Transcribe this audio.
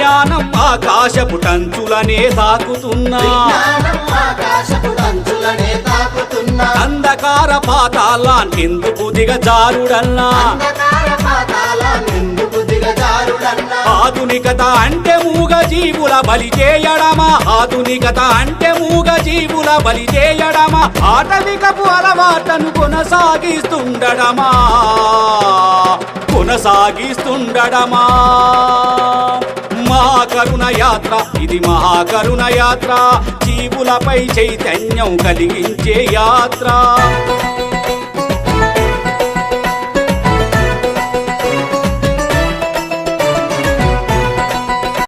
విజ్ఞానం ఆకాశపు టంచులనే తాకుతున్నా అంధకార పాతాళానికెందుకు దిగజారుడన్నా ఆధునికత అంటే మూగ జీవుల బలి చేయడమా ఆధునికత అంటే మూగ జీవుల బలి చేయడమా ఆటవికపు అలవాట్లను కొనసాగిస్తుండడమా మహాకరుణ యాత్ర ఇది మహాకరుణ యాత్ర జీవులపై చైతన్యం కలిగించే యాత్ర